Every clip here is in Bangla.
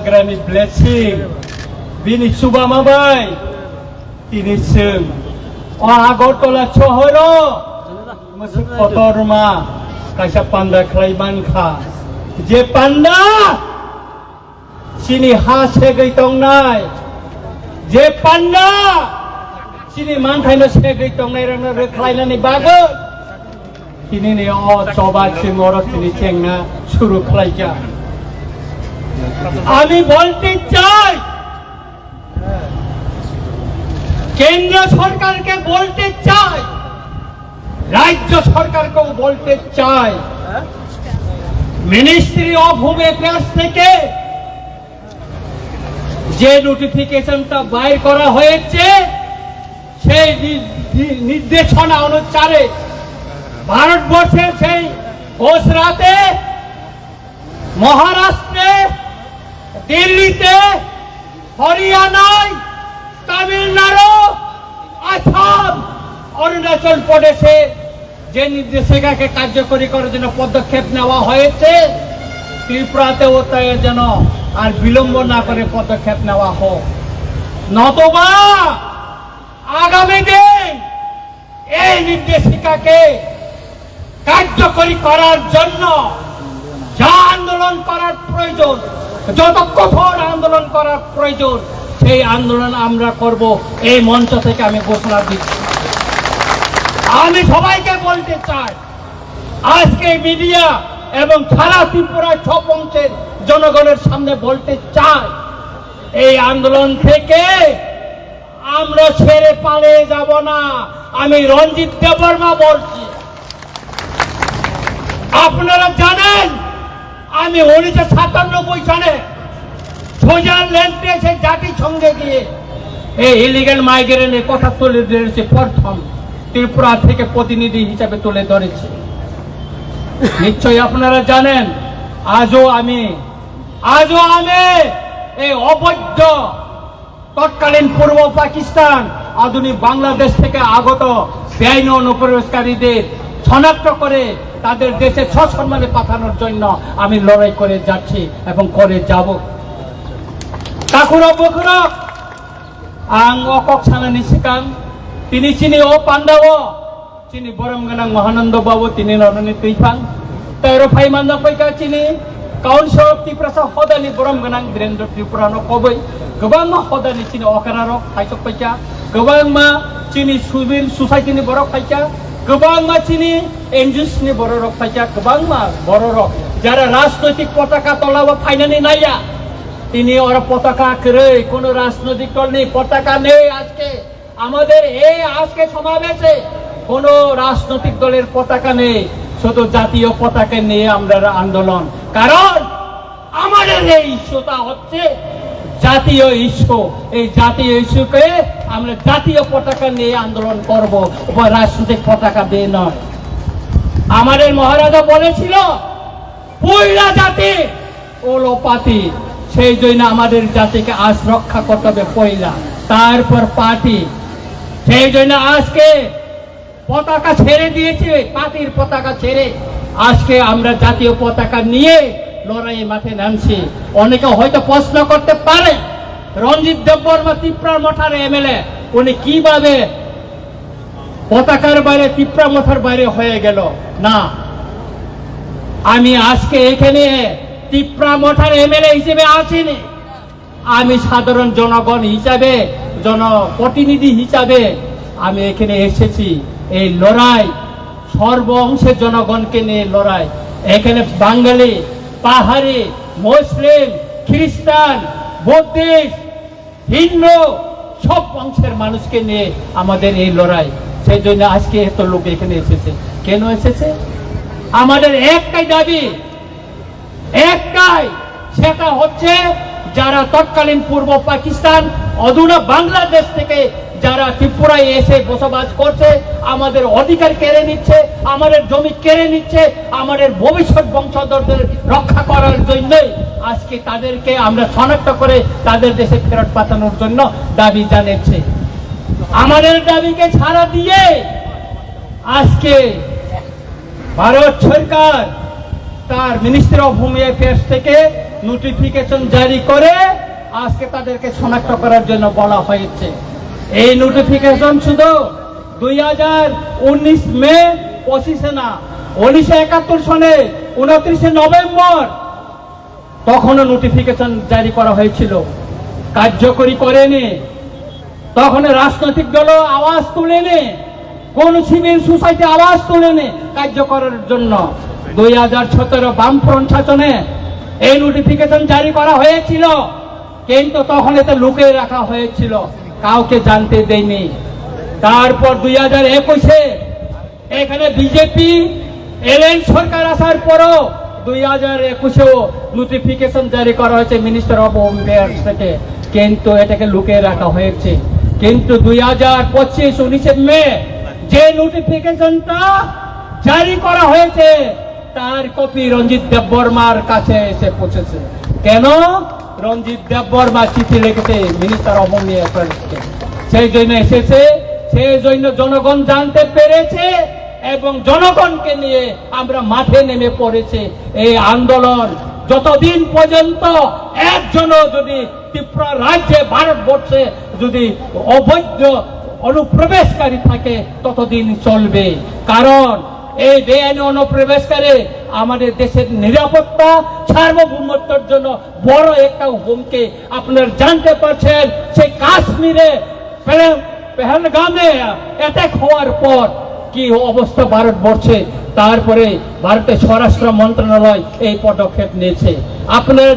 Hagrani blessing bini subamabai tini sem o Agartala sohoro masuk kotorma kaisa panda khlaiban kha je panda sini ha segai tongnai je panda sini mangkhaino segai tongnai rangna rekhlainani bago tini ni o choba chimoro tini chengna shuru khlaija আমি বলতে চাই কেন্দ্র সরকারকে বলতে চাই রাজ্য সরকারকেও বলতে চাই মিনিস্ট্রি অফ হোম অ্যাফেয়ার্স থেকে যে নোটিফিকেশনটা বাইর করা হয়েছে সেই নির্দেশনা অনুসারে ভারতবর্ষের সেই গুজরাটে মহারাষ্ট্রে দিল্লিতে হরিয়ানায় তামিলনাড়ু আসাম অরুণাচল প্রদেশে যে নির্দেশিকাকে কার্যকরী করার জন্য পদক্ষেপ নেওয়া হয়েছে ত্রিপুরাতেও তাই যেন আর বিলম্ব না করে পদক্ষেপ নেওয়া হোক নতুবা আগামী দিন এই নির্দেশিকাকে কার্যকরী করার জন্য যা আন্দোলন করার প্রয়োজন যত কঠোর আন্দোলন করার প্রয়োজন সেই আন্দোলন আমরা করব এই মঞ্চ থেকে আমি ঘোষণা দিচ্ছি আমি সবাইকে বলতে চাই আজকে মিডিয়া এবং সারা ত্রিপুরার সব অংশের জনগণের সামনে বলতে চাই এই আন্দোলন থেকে আমরা ছেড়ে পালিয়ে যাব না আমি রঞ্জিত দেববর্মা বলছি আপনারা জানেন আমি 1997 সালে সুইজারল্যান্ডে এসে জাতিসংঘে গিয়ে এই ইলিগাল মাইগ্রেন্টের কথা তুলে ধরেছে প্রথম ত্রিপুরা থেকে প্রতিনিধি হিসাবে তুলে ধরেছে নিশ্চয়ই আপনারা জানেন আজও আমি এই অবৈধ তৎকালীন পূর্ব পাকিস্তান আধুনিক বাংলাদেশ থেকে আগত বেআইনি অনুপ্রবেশকারীদের শনাক্ত করে তাদের দেশে সসম্মানে পাঠানোর জন্য আমি লড়াই করে যাচ্ছি এবং করে যাব কাকুরা বকুরা আং অকক সানানি সিকাং তিনি চিনি ও পান্ডাও চিনি বরম গোনাं মহানন্দ বাবু তিনি নরনি তুইফাং তাইরো ফাই মান্দা পয়কা চিনি কাউন্সিল অফ ত্রিপুরা হদানি বরম গোनां বীরেন্দ্র ত্রিপুরাनो কবৈ गोबां मा हदानि चिनि अकारारक फाइसक फैसा गोबां मा चिनि सिभिल ससाइटिनि बरक फैसा गोबां मा चिनि एनजिओसनि बरक फैसा गोबां मा बरक যারা রাজনৈতিক পতাকা তলাবা ফাইনানি নাইয়া তিনি ওর পতাকা করে কোন রাজনৈতিক দল নেই পতাকা নেই আজকে আমাদের এই আজকে সমাবেশে কোন রাজনৈতিক দলের পতাকা নেই শুধু জাতীয় পতাকা নিয়ে আমরা আন্দোলন কারণ আমাদের এই ইস্যুটা হচ্ছে জাতীয় ইস্যু এই জাতীয় ইস্যুকে আমরা জাতীয় পতাকা নিয়ে আন্দোলন করব বা রাজনৈতিক পতাকা দিয়ে নয় আমাদের মহারাজা বলেছিল পয়লা জাতি ওলোপাতি সেই জন্য আমাদের জাতিকে আজ রক্ষা করতে হবে পয়লা তারপর পার্টি সেই জন্য আজকে পতাকা ছেড়ে দিয়েছে পার্টির পতাকা ছেড়ে আজকে আমরা জাতীয় পতাকা নিয়ে লড়াই মাঠে নামছি অনেকে হয়তো প্রশ্ন করতে পারে রঞ্জিত দেববর্মা ত্রিপুরা মঠার এমএলএ উনি কিভাবে পতাকার বাইরে ত্রিপুরা মঠার বাইরে হয়ে গেল না আমি আজকে এখানে ত্রিপুরা মঠার এমএলএ হিসেবে আসিনি আমি সাধারণ জনগণ হিসাবে জনপ্রতিনিধি হিসাবে আমি এখানে এসেছি এই লড়াই সর্ব অংশের জনগণকে নিয়ে লড়াই এখানে বাঙালি পাহাড়ি মুসলিম খ্রিস্টান বৌদ্ধিস্ট হিন্দু সব অংশের মানুষকে নিয়ে আমাদের এই লড়াই সেই জন্য আজকে এত লোক এখানে এসেছে কেন এসেছে আমাদের একটাই দাবি একটাই সেটা হচ্ছে যারা তৎকালীন পূর্ব পাকিস্তান অধুনা বাংলাদেশ থেকে যারা ত্রিপুরায় এসে বসবাস করছে আমাদের অধিকার কেড়ে নিচ্ছে আমাদের জমি কেড়ে নিচ্ছে আমাদের ভবিষ্যৎ বংশধরদের রক্ষা করার জন্য আজকে তাদেরকে আমরা শনাক্ত করে তাদের দেশে ফেরত পাঠানোর জন্য দাবি জানাচ্ছে আমাদের দাবিকে ছাড়া দিয়ে আজকে ভারত সরকার তার মিনিস্ট্রি অফ হোম অ্যাফেয়ার্স থেকে নোটিফিকেশন জারি করে আজকে তাদেরকে শনাক্ত করার জন্য বলা হয়েছে। এই নোটিফিকেশন শুধু 2019 মে 25 না, 1971 সনে 29 নভেম্বর তখনও নোটিফিকেশন জারি করা হয়েছিল, কার্যকরী করেনি। তখন রাজনৈতিক দল আওয়াজ তুলেনি, কোন সিভিল সোসাইটি আওয়াজ তুলেনি কার্য করার জন্য। 2017 বামফ্রন্ট শাসনে এই নোটিফিকেশন জারি করা হয়েছিল, কিন্তু তখন এতে লুকিয়ে রাখা হয়েছিল, কাউকে জানতে দেয়নি। তারপর 2021-এ এখানে বিজেপি এলএন সরকার আসার পরও 2021-এও নোটিফিকেশন জারি করা হয়েছে মিনিস্টার অফ হোম অ্যাফেয়ার্স থেকে, কিন্তু এটাকে লুকিয়ে রাখা হয়েছে। কিন্তু 2025 19 মে যে নোটিফিকেশনটা জারি করা হয়েছে তার কপি রঞ্জিত দেববর্মার কাছে এসে পৌঁছেছে। কেন? রঞ্জিত দেববর্মা চিঠি লিখেছে মিনিস্টার অফ হোম অ্যাফেয়ার্সকে, সেই জন্য এসেছে, সেই জন্য জনগণ জানতে পেরেছে এবং জনগণকে নিয়ে আমরা মাঠে নেমে পড়েছে। এই আন্দোলন যতদিন পর্যন্ত একজনও যদি ত্রিপুরা রাজ্যে ভারতবর্ষে যদি অবৈধ অনুপ্রবেশকারী থাকে ততদিন চলবে। কারণ এই বেআইনি অনুপ্রবেশকারী আমাদের দেশের নিরাপত্তা সার্বভৌমত্বের জন্য বড় একটা হুমকি। আপনারা জানতে পারছেন সেই কাশ্মীরে পেহেলগামে অ্যাটাক হওয়ার পর কি অবস্থা ভারতবর্ষে, তারপরে ভারতের স্বরাষ্ট্র মন্ত্রণালয় এই পদক্ষেপ নিয়েছে। আপনারা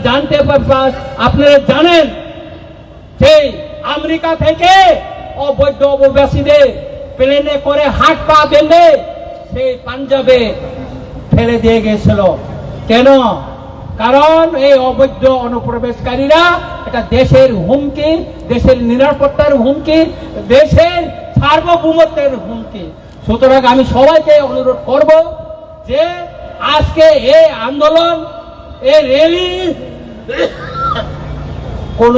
আপনারা জানেন সেই আমেরিকা থেকে অবৈধ অভিবাসীদের প্লেনে করে হাত পা বেঁধে সেই পাঞ্জাবে ফেলে দিয়ে গেছিল। কেন? কারণ এই অবৈধ অনুপ্রবেশকারীরা এটা দেশের হুমকি, দেশের নিরাপত্তার হুমকি, দেশের সার্বভৌমত্বের হুমকি। সুতরাং আমি সবাইকে অনুরোধ করব যে আজকে এই আন্দোলন, এই র্যালি কোন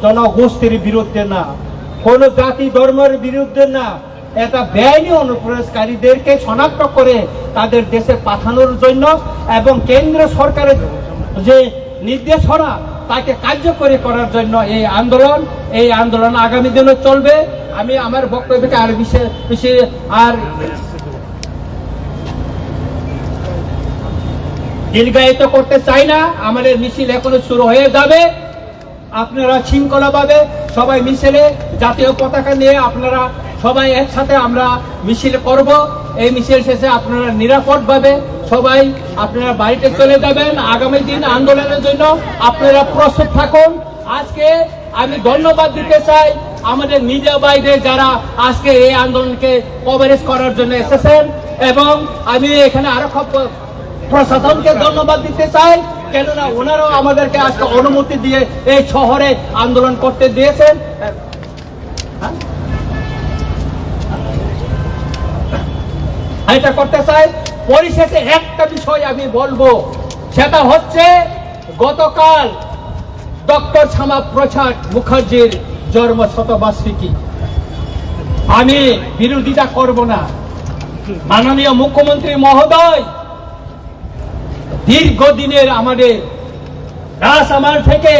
জনগোষ্ঠীর বিরুদ্ধে না, কোন জাতি ধর্মের বিরুদ্ধে না, এটা বেআইনি অনুপ্রবেশকারীদেরকে শনাক্ত করে তাদের দেশে পাঠানোর জন্য এবং কেন্দ্র সরকারের যে নির্দেশনা তাকে কার্যকরী করার জন্য এই আন্দোলন আগামী দিনে চলবে। আমি আমার বক্তব্যকে আর বিশেষ আর দীর্ঘায়িত করতে চাই না। আমাদের মিছিল এখনো শুরু হয়ে যাবে। আপনারা শৃঙ্খলাভাবে সবাই মিছিলে জাতীয় পতাকা নিয়ে আপনারা সবাই একসাথে আমরা মিছিল করব। এই মিছিল শেষে আপনারা নিরাপদভাবে সবাই আপনারা বাড়িতে চলে যাবেন। আগামী দিন আন্দোলনের জন্য আপনারা প্রস্তুত থাকুন। আজকে আমি ধন্যবাদ দিতে চাই আমাদের মিডিয়া ভাইদের যারা আজকে এই আন্দোলনকে কভারেজ করার জন্য এসেছেন, এবং আমি এখানে আরো প্রশাসনকে ধন্যবাদ দিতে চাই, কেননা ওনারাও আমাদেরকে আজকে অনুমতি দিয়ে এই শহরে আন্দোলন করতে দিয়েছেন। এটা করতে চাই। পরিশেষে একটা বিষয় আমি বলবো, সেটা হচ্ছে গতকাল ডক্টর শ্যামাপ্রসাদ মুখার্জির জন্ম শতবার্ষিকী। আমি বিরোধিতা করব না। মাননীয় মুখ্যমন্ত্রী মহোদয় দীর্ঘদিনের আমাদের রাজআমাল থেকে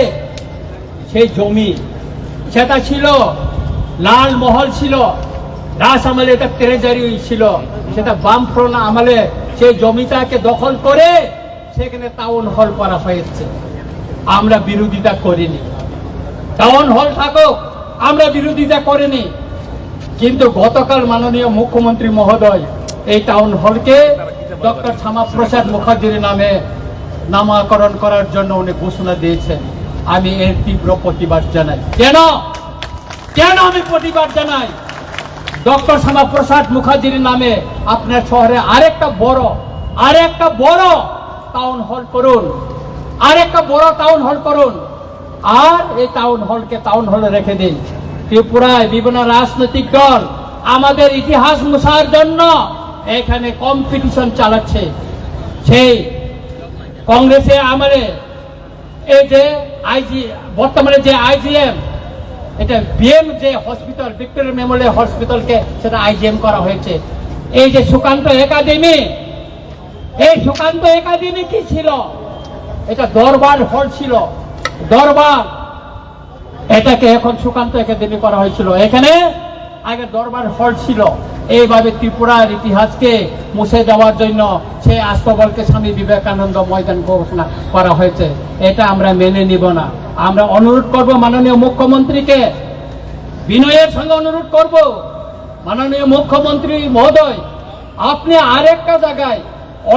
সেই জমি, সেটা ছিল লালমহল ছিল, রাজআমালে এটা ট্রেজারি ছিল, সেটা বামফ্রন্ট আমলে সেই জমিটাকে দখল করে সেখানে টাউন হল করা হয়েছে। আমরা বিরোধিতা করিনি, টাউন হল থাকুক, আমরা বিরোধিতা করিনি। কিন্তু গতকাল মাননীয় মুখ্যমন্ত্রী মহোদয় এই টাউন হলকে ডক্টর শ্যামাপ্রসাদ মুখার্জির নামে নামকরণ করার জন্য উনি ঘোষণা দিয়েছেন। আমি এর তীব্র প্রতিবাদ জানাই। কেন আমি প্রতিবাদ জানাই? ডক্টর শ্যামাপ্রসাদ মুখার্জির নামে আপনার শহরে আরেকটা বড় টাউন হল করুন, আরেকটা বড় টাউন হল করুন, আর এই টাউন হলকে টাউন হলে রেখে দিন। ত্রিপুরায় বিভিন্ন রাজনৈতিক দল আমাদের ইতিহাস মুছার জন্য এখানে কম্পিটিশন চালাচ্ছে। সেই কংগ্রেসে আমলে এই যে বর্তমানে যে আইজিএম, এটা বিএম যে হসপিটাল, ভিক্টোরিয়া মেমোরিয়াল হসপিটালকে সেটা আইজিএম করা হয়েছে। এই যে সুকান্ত একাডেমি, এই সুকান্ত একাডেমি কি ছিল? এটা দরবার হল ছিল, দরবার। এটাকে এখন সুকান্ত একাডেমি করা হয়েছিল। এখানে আগে দরবার হল ছিল। এইভাবে ত্রিপুরার ইতিহাসকে মুছে দেওয়ার জন্য সেই আস্তবলকে স্বামী বিবেকানন্দ ময়দান ঘোষণা করা হয়েছে। এটা আমরা মেনে নিব না। আমরা অনুরোধ করব মাননীয় মুখ্যমন্ত্রীকে, বিনয়ের সঙ্গে অনুরোধ করব, মাননীয় মুখ্যমন্ত্রী মহোদয়, আপনি আরেকটা জায়গায়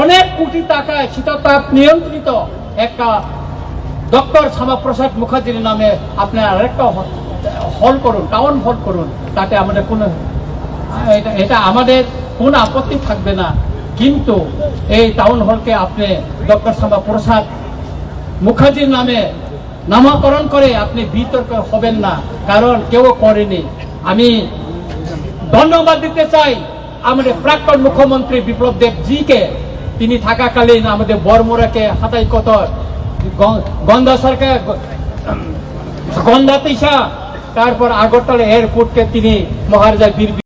অনেক কোটি টাকায় শীততাপ নিয়ন্ত্রিত একটা ডক্টর শ্যামাপ্রসাদ মুখার্জির নামে আপনি আরেকটা হল করুন, টাউন হল করুন। তাতে আমাদের কোনো এটা আমাদের কোনো আপত্তি থাকবে না। কিন্তু এই টাউন হলকে আপনি ডক্টর শ্যামাপ্রসাদ মুখার্জির নামে নামকরণ করে আপনি বিতর্ক হবেন না, কারণ কেউ করেনি। আমি ধন্যবাদ দিতে চাই আমাদের প্রাক্তন মুখ্যমন্ত্রী বিপ্লব দেব জিকে। তিনি থাকাকালীন আমাদের বরমুরাকে হাতাই কত গন্ধা সরকার, গন্ধা তিসা, তারপর আগরতলা এয়ারপোর্টকে তিনি মহারাজা বীর